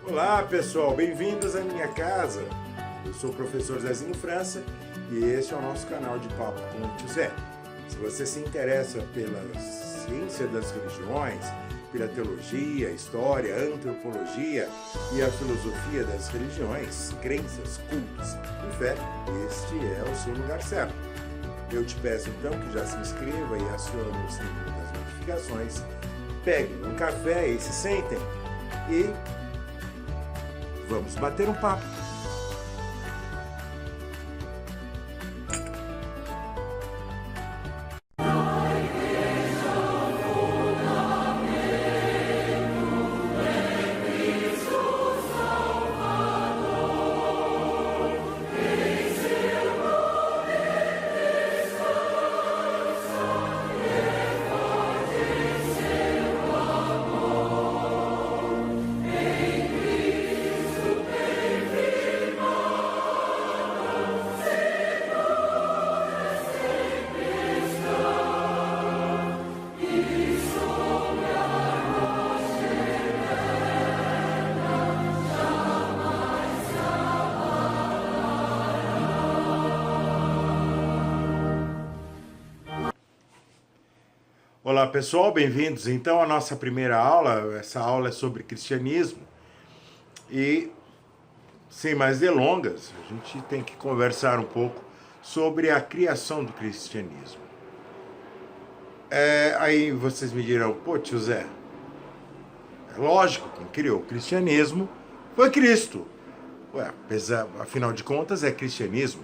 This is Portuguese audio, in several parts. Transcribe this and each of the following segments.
Olá pessoal, bem-vindos à minha casa. Eu sou o professor Zezinho França e este é o nosso canal de Papo com o Tio Zé. Se você se interessa pela ciência das religiões, pela teologia, história, antropologia e a filosofia das religiões, crenças, cultos e fé, este é o seu lugar certo. Eu te peço então que já se inscreva e acione o sininho das notificações, peguem um café e se sentem e vamos bater um papo. Olá pessoal, bem-vindos então à nossa primeira aula. Essa aula é sobre cristianismo e, sem mais delongas, a gente tem que conversar um pouco sobre a criação do cristianismo. Aí vocês me dirão, pô tio Zé, é lógico, quem criou o cristianismo foi Cristo. Ué, afinal de contas é cristianismo?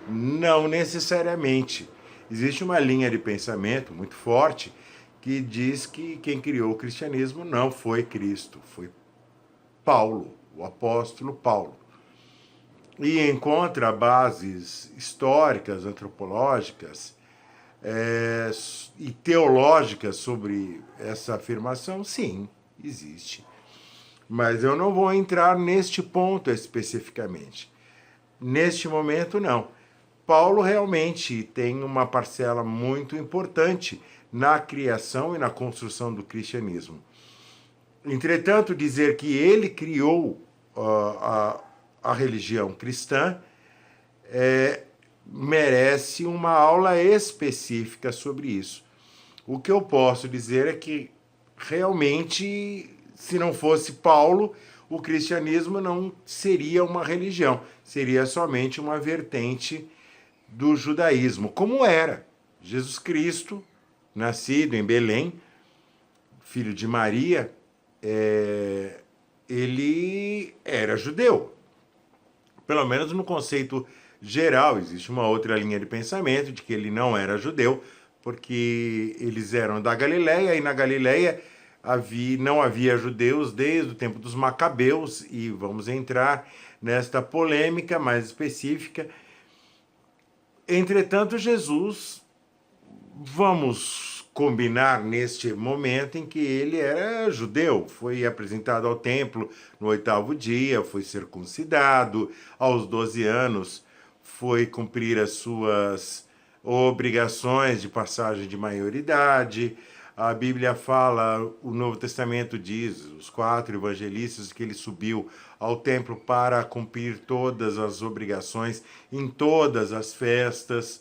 Não necessariamente. Existe uma linha de pensamento muito forte que diz que quem criou o cristianismo não foi Cristo, foi Paulo, o apóstolo Paulo. E encontra bases históricas, antropológicas e teológicas sobre essa afirmação? Sim, existe. Mas eu não vou entrar neste ponto especificamente. Neste momento, não. Paulo realmente tem uma parcela muito importante na criação e na construção do cristianismo. Entretanto, dizer que ele criou a religião cristã merece uma aula específica sobre isso. O que eu posso dizer é que, realmente, se não fosse Paulo, o cristianismo não seria uma religião, seria somente uma vertente do judaísmo, como era Jesus Cristo, nascido em Belém, filho de Maria, ele era judeu. Pelo menos no conceito geral, existe uma outra linha de pensamento de que ele não era judeu, porque eles eram da Galileia, e na Galileia não havia judeus desde o tempo dos Macabeus, e vamos entrar nesta polêmica mais específica. Entretanto, Jesus, vamos combinar neste momento em que ele era judeu, foi apresentado ao templo no 8º dia, foi circuncidado, aos 12 anos foi cumprir as suas obrigações de passagem de maioridade. A Bíblia fala, o Novo Testamento diz, os 4 evangelistas, que ele subiu ao templo para cumprir todas as obrigações em todas as festas.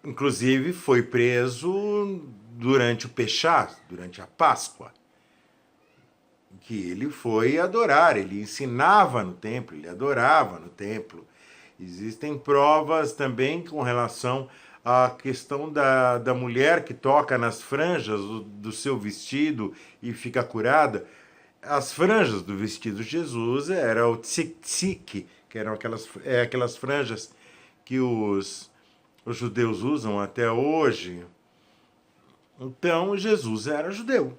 Inclusive foi preso durante o Peshá, durante a Páscoa, que ele foi adorar, ele ensinava no templo, ele adorava no templo. Existem provas também com relação a questão da mulher que toca nas franjas do seu vestido e fica curada. As franjas do vestido de Jesus era o tzik-tzik, que eram aquelas franjas que os judeus usam até hoje. Então, Jesus era judeu.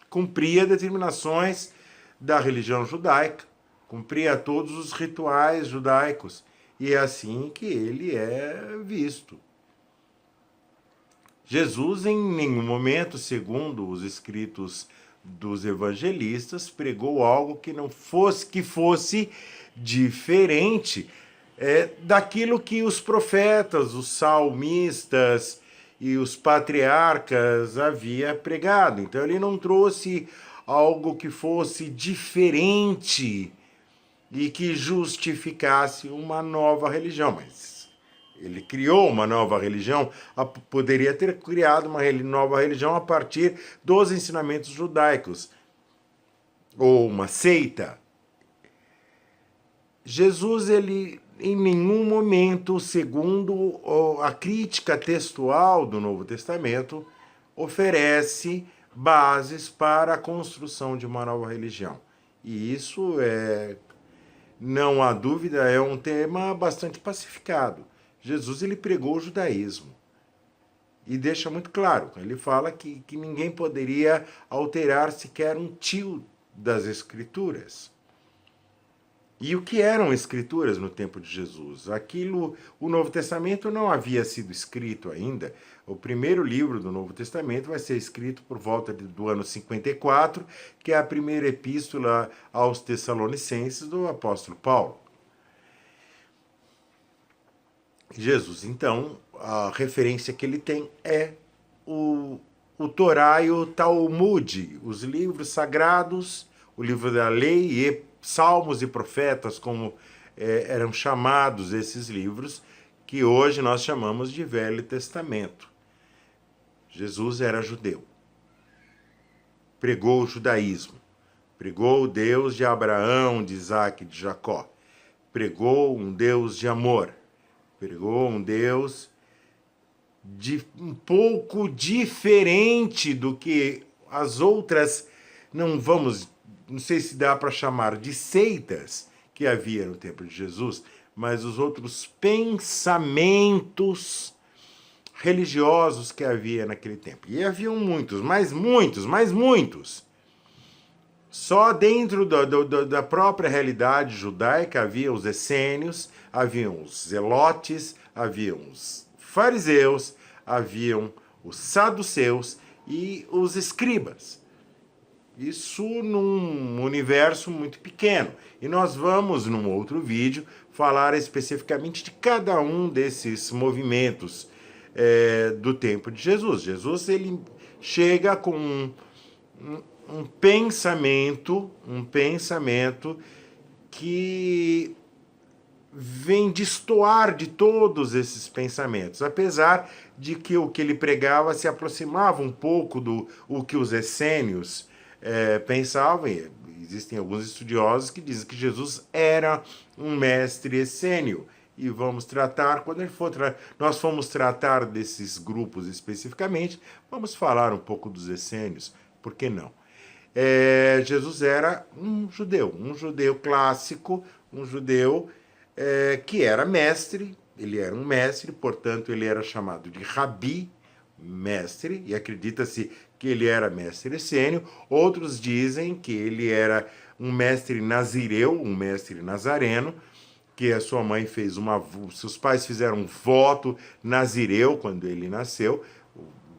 Cumpria determinações da religião judaica, cumpria todos os rituais judaicos. E é assim que ele é visto. Jesus, em nenhum momento, segundo os escritos dos evangelistas, pregou algo que fosse diferente daquilo que os profetas, os salmistas e os patriarcas havia pregado. Então ele não trouxe algo que fosse diferente e que justificasse uma nova religião, mas ele criou uma nova religião, poderia ter criado uma nova religião a partir dos ensinamentos judaicos, ou uma seita. Jesus, ele em nenhum momento, segundo a crítica textual do Novo Testamento, oferece bases para a construção de uma nova religião. E isso não há dúvida, é um tema bastante pacificado. Jesus, ele pregou o judaísmo e deixa muito claro, ele fala que ninguém poderia alterar sequer um tio das Escrituras. E o que eram escrituras no tempo de Jesus? O Novo Testamento não havia sido escrito ainda. O primeiro livro do Novo Testamento vai ser escrito por volta do ano 54, que é a primeira epístola aos Tessalonicenses do apóstolo Paulo. Jesus, então, a referência que ele tem é o Torá e o Talmud, os livros sagrados, o livro da lei e Salmos e Profetas, como eram chamados esses livros, que hoje nós chamamos de Velho Testamento. Jesus era judeu, pregou o judaísmo, pregou o Deus de Abraão, de Isaac e de Jacó, pregou um Deus de amor, pregou um Deus um pouco diferente do que as outras, não sei se dá para chamar de seitas que havia no tempo de Jesus, mas os outros pensamentos religiosos que havia naquele tempo. E haviam muitos, mas muitos. Só dentro da própria realidade judaica havia os essênios, haviam os zelotes, haviam os fariseus, haviam os saduceus e os escribas. Isso num universo muito pequeno. E nós vamos, num outro vídeo, falar especificamente de cada um desses movimentos do tempo de Jesus. Jesus, ele chega com um pensamento que vem destoar de todos esses pensamentos, apesar de que o que ele pregava se aproximava um pouco do que os essênios pensavam. Existem alguns estudiosos que dizem que Jesus era um mestre essênio. E vamos tratar, quando nós formos tratar desses grupos especificamente, vamos falar um pouco dos essênios, por que não? Jesus era um judeu clássico, um judeu que era mestre, ele era um mestre, portanto ele era chamado de rabi, mestre, e acredita-se que ele era mestre essênio. Outros dizem que ele era um mestre nazireu, um mestre nazareno, que a sua mãe seus pais fizeram um voto nazireu quando ele nasceu.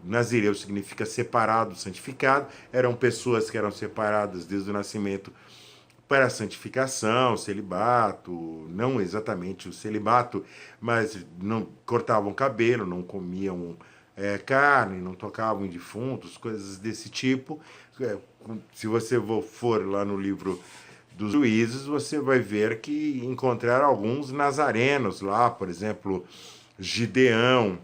Nazireu significa separado, santificado. Eram pessoas que eram separadas desde o nascimento para a santificação, celibato, não exatamente o celibato, mas não cortavam cabelo, não comiam carne, não tocavam em defuntos, coisas desse tipo. Se você for lá no livro dos Juízes, você vai ver que encontraram alguns nazarenos lá, por exemplo, Gideão,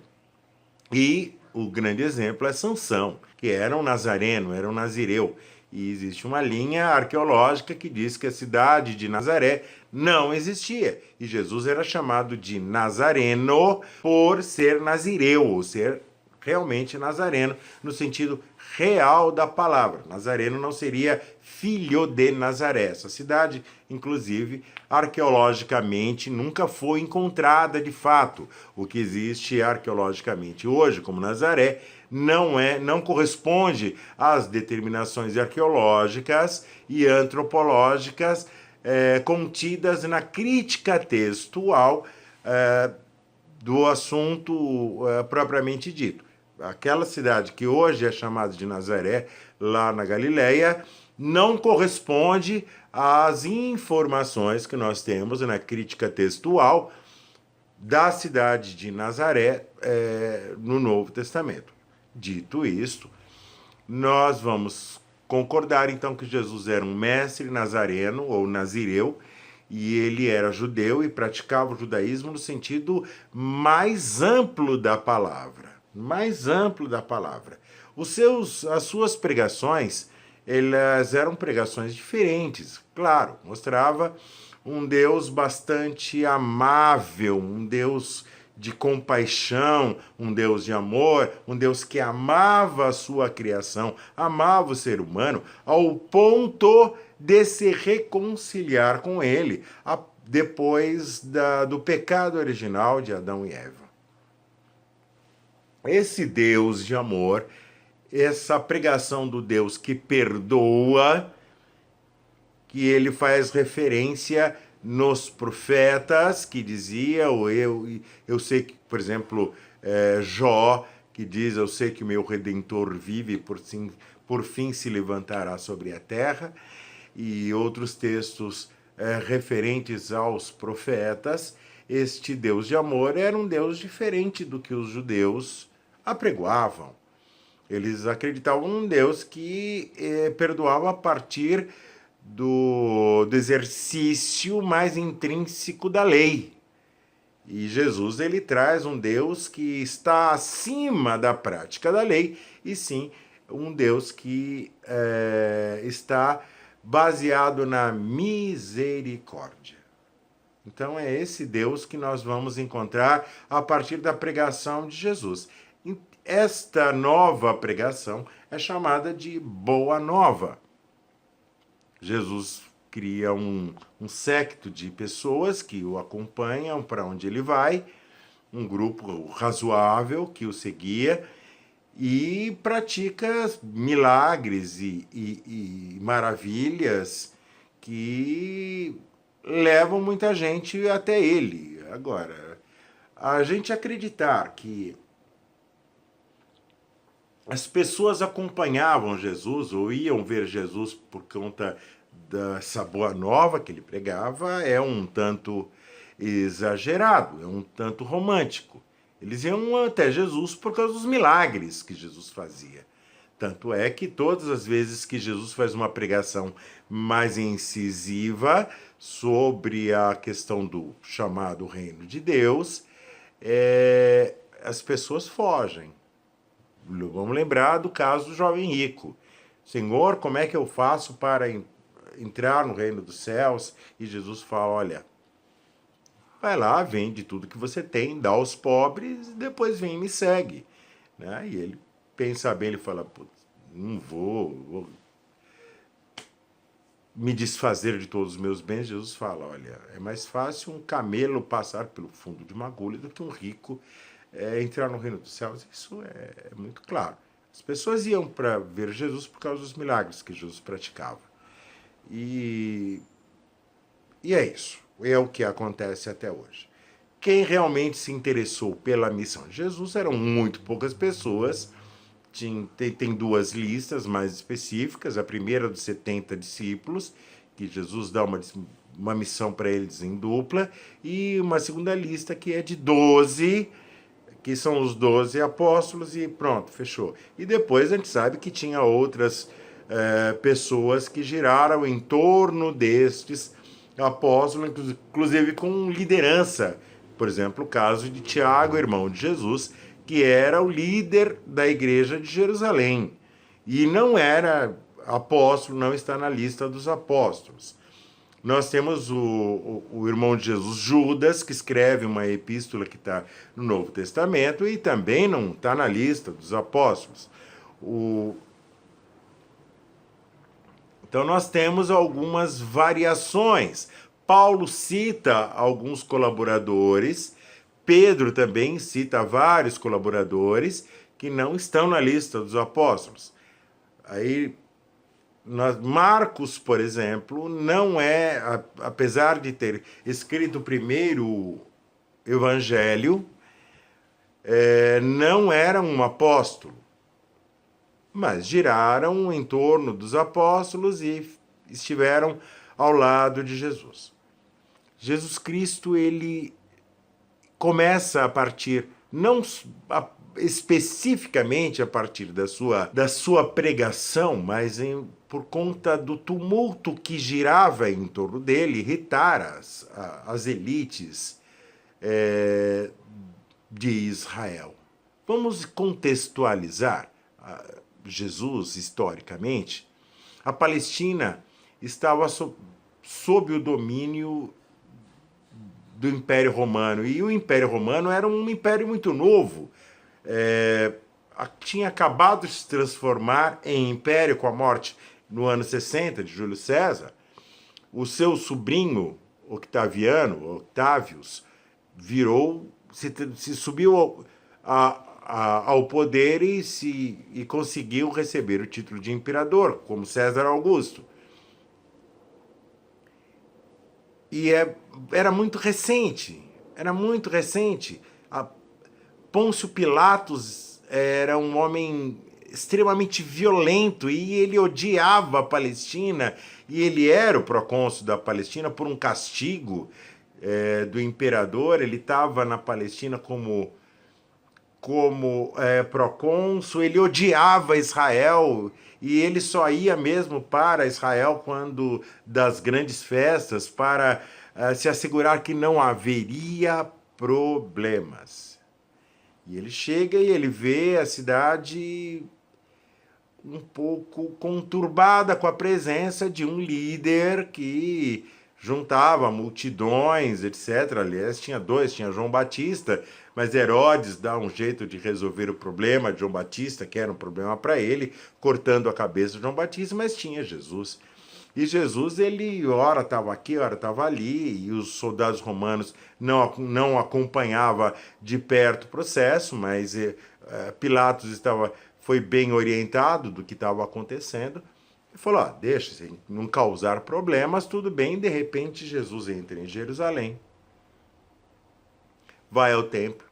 e o grande exemplo é Sansão, que era um nazareno, era um nazireu. E existe uma linha arqueológica que diz que a cidade de Nazaré não existia. E Jesus era chamado de Nazareno por ser nazireu, ou ser realmente nazareno, no sentido real da palavra. Nazareno não seria filho de Nazaré. Essa cidade, inclusive, arqueologicamente nunca foi encontrada de fato. O que existe arqueologicamente hoje como Nazaré não corresponde às determinações arqueológicas e antropológicas contidas na crítica textual do assunto propriamente dito. Aquela cidade que hoje é chamada de Nazaré, lá na Galileia, não corresponde às informações que nós temos na crítica textual da cidade de Nazaré no Novo Testamento. Dito isto, nós vamos concordar então que Jesus era um mestre nazareno ou nazireu, e ele era judeu e praticava o judaísmo no sentido mais amplo da palavra. Mais amplo da palavra. As suas pregações, elas eram pregações diferentes. Claro, mostrava um Deus bastante amável, um Deus de compaixão, um Deus de amor, um Deus que amava a sua criação, amava o ser humano, ao ponto de se reconciliar com ele depois do pecado original de Adão e Eva. Esse Deus de amor, essa pregação do Deus que perdoa, que ele faz referência nos profetas, que dizia, ou eu sei que, por exemplo, Jó, que diz, eu sei que o meu Redentor vive, por fim se levantará sobre a terra, e outros textos referentes aos profetas. Este Deus de amor era um Deus diferente do que os judeus apregoavam. Eles acreditavam num Deus que perdoava a partir do exercício mais intrínseco da lei. E Jesus, ele traz um Deus que está acima da prática da lei, e sim, um Deus que está baseado na misericórdia. Então é esse Deus que nós vamos encontrar a partir da pregação de Jesus. Esta nova pregação é chamada de Boa Nova. Jesus cria um séquito de pessoas que o acompanham para onde ele vai, um grupo razoável que o seguia, e pratica milagres e maravilhas que levam muita gente até ele. Agora, a gente acreditar que as pessoas acompanhavam Jesus ou iam ver Jesus por conta dessa boa nova que ele pregava é um tanto exagerado, é um tanto romântico. Eles iam até Jesus por causa dos milagres que Jesus fazia. Tanto é que todas as vezes que Jesus faz uma pregação mais incisiva sobre a questão do chamado reino de Deus, as pessoas fogem. Vamos lembrar do caso do jovem rico. Senhor, como é que eu faço para entrar no reino dos céus? E Jesus fala, olha, vai lá, vende tudo que você tem, dá aos pobres, e depois vem e me segue. Né? E ele pensa bem, ele fala, não vou me desfazer de todos os meus bens. Jesus fala, olha, é mais fácil um camelo passar pelo fundo de uma agulha do que um rico entrar no reino dos céus. Isso é muito claro. As pessoas iam para ver Jesus por causa dos milagres que Jesus praticava. E é isso. É o que acontece até hoje. Quem realmente se interessou pela missão de Jesus eram muito poucas pessoas. Tem duas listas mais específicas. A primeira dos 70 discípulos, que Jesus dá uma missão para eles em dupla, e uma segunda lista que é de 12, que são os 12 apóstolos, e pronto, fechou. E depois a gente sabe que tinha outras pessoas que giraram em torno destes apóstolos, inclusive com liderança. Por exemplo, o caso de Tiago, irmão de Jesus, que era o líder da igreja de Jerusalém. E não era apóstolo, não está na lista dos apóstolos. Nós temos o irmão de Jesus, Judas, que escreve uma epístola que está no Novo Testamento e também não está na lista dos apóstolos. Então nós temos algumas variações. Paulo cita alguns colaboradores, Pedro também cita vários colaboradores que não estão na lista dos apóstolos. Aí, Marcos, por exemplo, não apesar de ter escrito o primeiro evangelho, não era um apóstolo, mas giraram em torno dos apóstolos e estiveram ao lado de Jesus. Jesus Cristo, ele começa a partir, não especificamente a partir da sua pregação, mas por conta do tumulto que girava em torno dele, irritar as elites de Israel. Vamos contextualizar Jesus historicamente. A Palestina estava sob o domínio do Império Romano, e o Império Romano era um império muito novo. Tinha acabado de se transformar em império com a morte no ano 60 de Júlio César. O seu sobrinho Octavius, se subiu ao poder e conseguiu receber o título de imperador, como César Augusto. E era muito recente. Pôncio Pilatos era um homem extremamente violento e ele odiava a Palestina, e ele era o procônsul da Palestina por um castigo do imperador. Ele estava na Palestina como procônsul, ele odiava Israel e ele só ia mesmo para Israel quando das grandes festas, para se assegurar que não haveria problemas. E ele chega e ele vê a cidade um pouco conturbada com a presença de um líder que juntava multidões, etc. Aliás, tinha João Batista, mas Herodes dá um jeito de resolver o problema de João Batista, que era um problema para ele, cortando a cabeça de João Batista, mas tinha Jesus. E Jesus, ele ora estava aqui, ora estava ali, e os soldados romanos não acompanhavam de perto o processo, mas Pilatos foi bem orientado do que estava acontecendo. Ele falou, deixa, se não causar problemas, tudo bem. De repente, Jesus entra em Jerusalém, vai ao templo,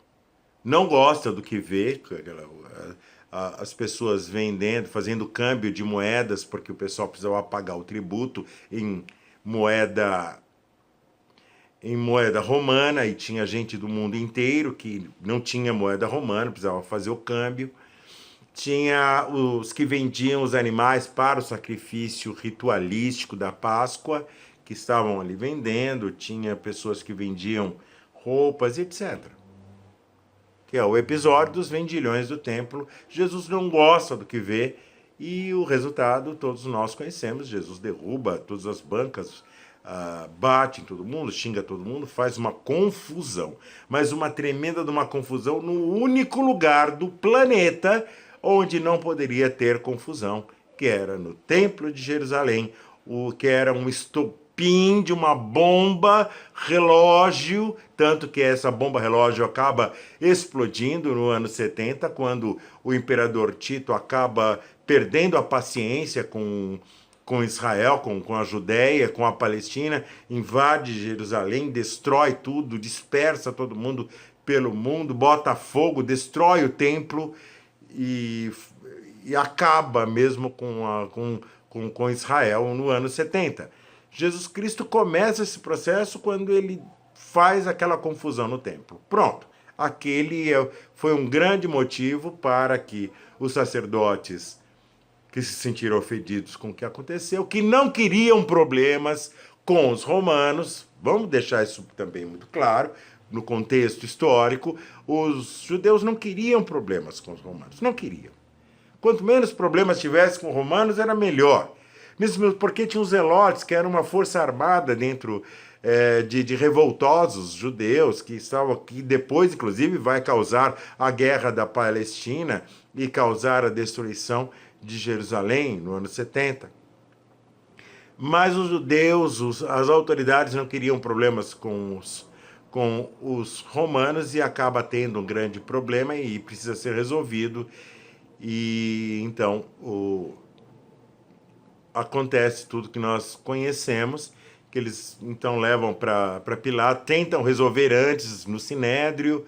não gosta do que vê, as pessoas vendendo, fazendo câmbio de moedas, porque o pessoal precisava pagar o tributo em moeda romana, e tinha gente do mundo inteiro que não tinha moeda romana, precisava fazer o câmbio. Tinha os que vendiam os animais para o sacrifício ritualístico da Páscoa, que estavam ali vendendo. Tinha pessoas que vendiam roupas, etc. Que é o episódio dos vendilhões do templo. Jesus não gosta do que vê e o resultado todos nós conhecemos. Jesus derruba todas as bancas, bate em todo mundo, xinga todo mundo, faz uma confusão. Mas uma tremenda de uma confusão no único lugar do planeta onde não poderia ter confusão, que era no Templo de Jerusalém, que era um estopim de uma bomba relógio, tanto que essa bomba relógio acaba explodindo no ano 70, quando o imperador Tito acaba perdendo a paciência com Israel, com a Judéia, com a Palestina, invade Jerusalém, destrói tudo, dispersa todo mundo pelo mundo, bota fogo, destrói o templo, e acaba mesmo com Israel no ano 70. Jesus Cristo começa esse processo quando ele faz aquela confusão no templo. Pronto. Aquele foi um grande motivo para que os sacerdotes que se sentiram ofendidos com o que aconteceu, que não queriam problemas com os romanos, vamos deixar isso também muito claro, no contexto histórico, os judeus não queriam problemas com os romanos, não queriam. Quanto menos problemas tivesse com os romanos, era melhor. Mesmo porque tinha os zelotes, que era uma força armada dentro de revoltosos judeus, que depois, inclusive, vai causar a guerra da Palestina e causar a destruição de Jerusalém no ano 70. Mas os judeus, as autoridades não queriam problemas com os romanos, e acaba tendo um grande problema e precisa ser resolvido. E então acontece tudo que nós conhecemos, que eles então levam para Pilatos, tentam resolver antes no Sinédrio,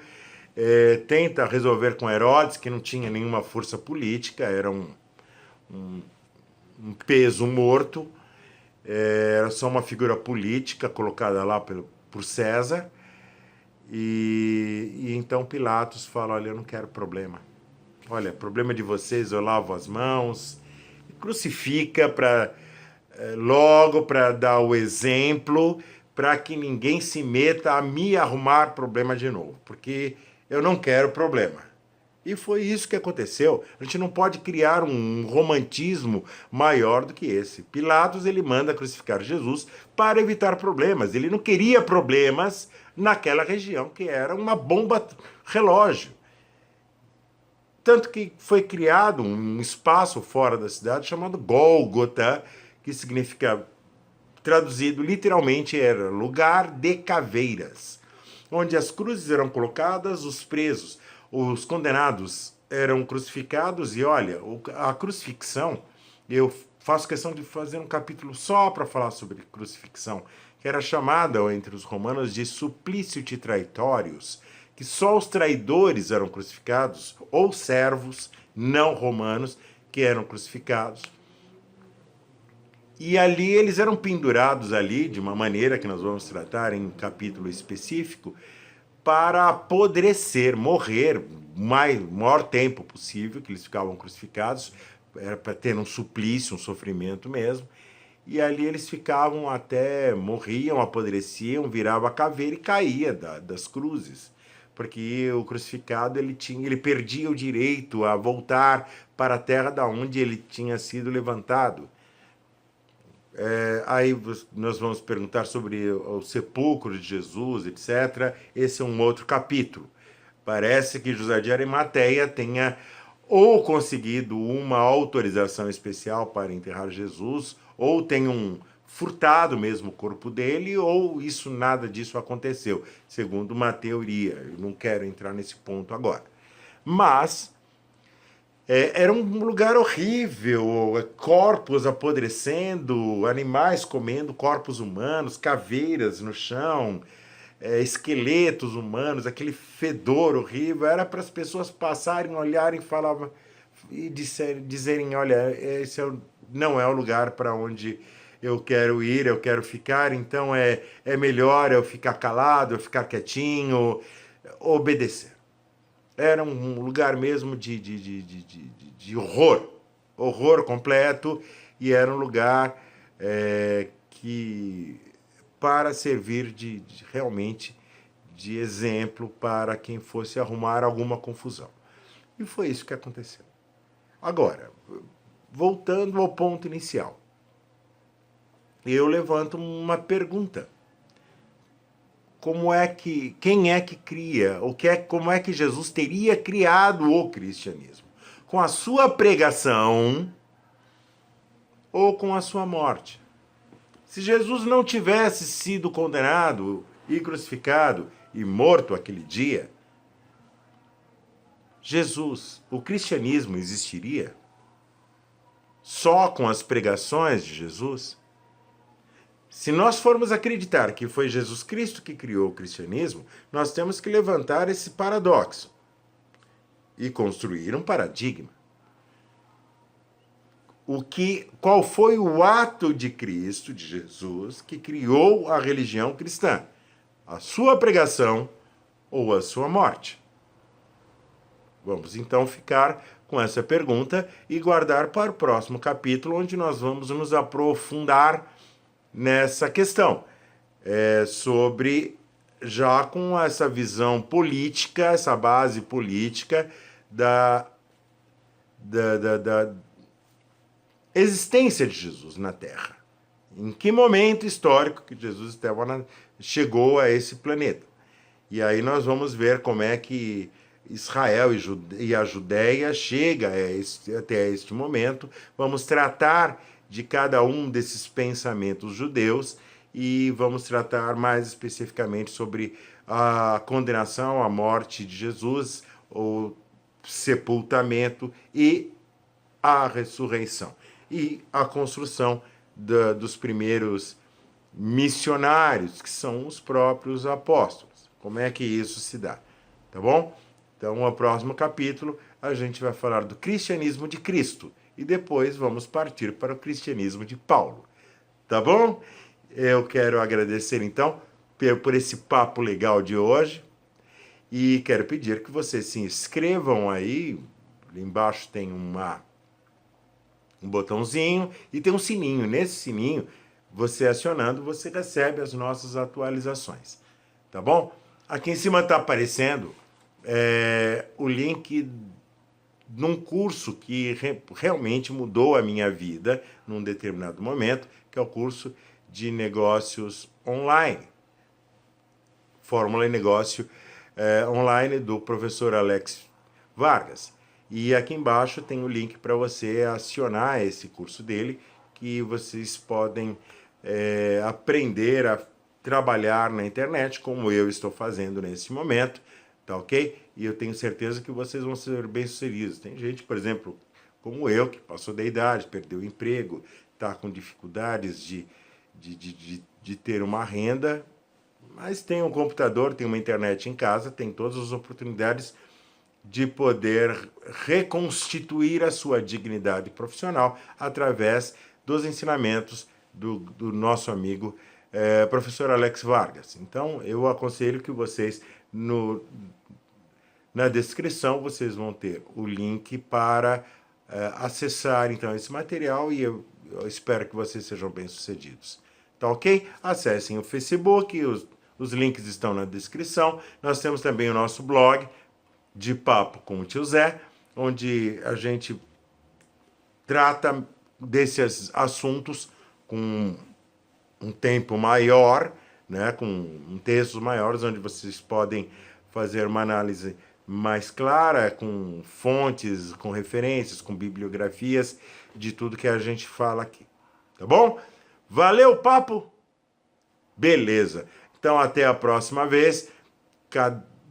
tenta resolver com Herodes, que não tinha nenhuma força política, era um peso morto, era só uma figura política colocada lá por César. E então Pilatos fala, olha, eu não quero problema. Olha, problema de vocês, eu lavo as mãos. E crucifica logo para dar o exemplo, para que ninguém se meta a me arrumar problema de novo, porque eu não quero problema. E foi isso que aconteceu. A gente não pode criar um romantismo maior do que esse. Pilatos, ele manda crucificar Jesus para evitar problemas. Ele não queria problemas naquela região, que era uma bomba relógio. Tanto que foi criado um espaço fora da cidade chamado Gólgota, que significa, traduzido literalmente, era lugar de caveiras, onde as cruzes eram colocadas, os presos, os condenados eram crucificados. E olha, a crucifixão, eu faço questão de fazer um capítulo só para falar sobre crucifixão, que era chamada entre os romanos de suplício de traitórios, que só os traidores eram crucificados, ou servos não romanos que eram crucificados. E ali eles eram pendurados ali, de uma maneira que nós vamos tratar em um capítulo específico, para apodrecer, morrer o maior tempo possível que eles ficavam crucificados, era para ter um suplício, um sofrimento mesmo. E ali eles ficavam até, morriam, apodreciam, virava caveira e caía das cruzes. Porque o crucificado ele perdia o direito a voltar para a terra da onde ele tinha sido levantado. Aí nós vamos perguntar sobre o sepulcro de Jesus, etc. Esse é um outro capítulo. Parece que José de Arimateia tenha ou conseguido uma autorização especial para enterrar Jesus, ou tenham furtado mesmo o corpo dele, ou nada disso aconteceu, segundo uma teoria. Eu não quero entrar nesse ponto agora. Mas era um lugar horrível, corpos apodrecendo, animais comendo corpos humanos, caveiras no chão, esqueletos humanos, aquele fedor horrível. Era para as pessoas passarem, olharem e dizerem, olha, esse não é o lugar para onde eu quero ir, eu quero ficar, então é melhor eu ficar calado, eu ficar quietinho, obedecer. Era um lugar mesmo de horror, horror completo, e era um lugar que para servir realmente de exemplo para quem fosse arrumar alguma confusão. E foi isso que aconteceu. Agora, voltando ao ponto inicial, eu levanto uma pergunta. Quem é que cria, como é que Jesus teria criado o cristianismo? Com a sua pregação ou com a sua morte? Se Jesus não tivesse sido condenado e crucificado e morto aquele dia, o cristianismo existiria? Só com as pregações de Jesus? Se nós formos acreditar que foi Jesus Cristo que criou o cristianismo, nós temos que levantar esse paradoxo e construir um paradigma. Qual foi o ato de Cristo, de Jesus, que criou a religião cristã? A sua pregação ou a sua morte? Vamos então ficar com essa pergunta e guardar para o próximo capítulo, onde nós vamos nos aprofundar nessa questão, sobre, já com essa visão política, essa base política da existência de Jesus na Terra. Em que momento histórico que Jesus chegou a esse planeta. E aí nós vamos ver como é que Israel e a Judéia chega até este momento. Vamos tratar de cada um desses pensamentos judeus e vamos tratar mais especificamente sobre a condenação, a morte de Jesus, o sepultamento e a ressurreição. E a construção dos primeiros missionários, que são os próprios apóstolos. Como é que isso se dá? Tá bom? Então, no próximo capítulo, a gente vai falar do cristianismo de Cristo. E depois vamos partir para o cristianismo de Paulo. Tá bom? Eu quero agradecer, então, por esse papo legal de hoje. E quero pedir que vocês se inscrevam aí. Ali embaixo tem um botãozinho e tem um sininho. Nesse sininho, você acionando, você recebe as nossas atualizações. Tá bom? Aqui em cima está aparecendo o link num curso que realmente mudou a minha vida num determinado momento, que é o curso de negócios online. Fórmula e Negócio Online, do professor Alex Vargas. E aqui embaixo tem o link para você acionar esse curso dele, que vocês podem aprender a trabalhar na internet, como eu estou fazendo nesse momento, tá ok? E eu tenho certeza que vocês vão ser bem-sucedidos. Tem gente, por exemplo, como eu, que passou da idade, perdeu o emprego, está com dificuldades de ter uma renda, mas tem um computador, tem uma internet em casa, tem todas as oportunidades de poder reconstituir a sua dignidade profissional através dos ensinamentos do nosso amigo professor Alex Vargas. Então, eu aconselho que vocês, na descrição, vocês vão ter o link para acessar então esse material, e eu espero que vocês sejam bem-sucedidos. Tá ok? Acessem o Facebook, os links estão na descrição. Nós temos também o nosso blog, De Papo com o Tio Zé, onde a gente trata desses assuntos com um tempo maior, né, com textos maiores, onde vocês podem fazer uma análise mais clara, com fontes, com referências, com bibliografias de tudo que a gente fala aqui. Tá bom? Valeu o papo? Beleza. Então, até a próxima vez.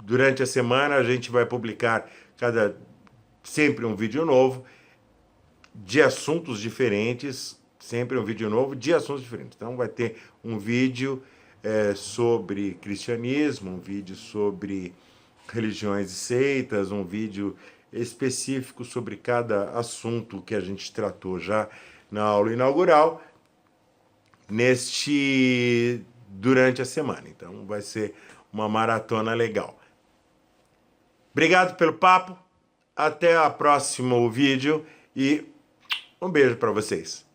Durante a semana, a gente vai publicar sempre um vídeo novo, de assuntos diferentes, sempre um vídeo novo de assuntos diferentes. Então, vai ter um vídeo sobre cristianismo, um vídeo sobre religiões e seitas, um vídeo específico sobre cada assunto que a gente tratou já na aula inaugural, durante a semana. Então, vai ser uma maratona legal. Obrigado pelo papo, até o próximo vídeo e um beijo para vocês.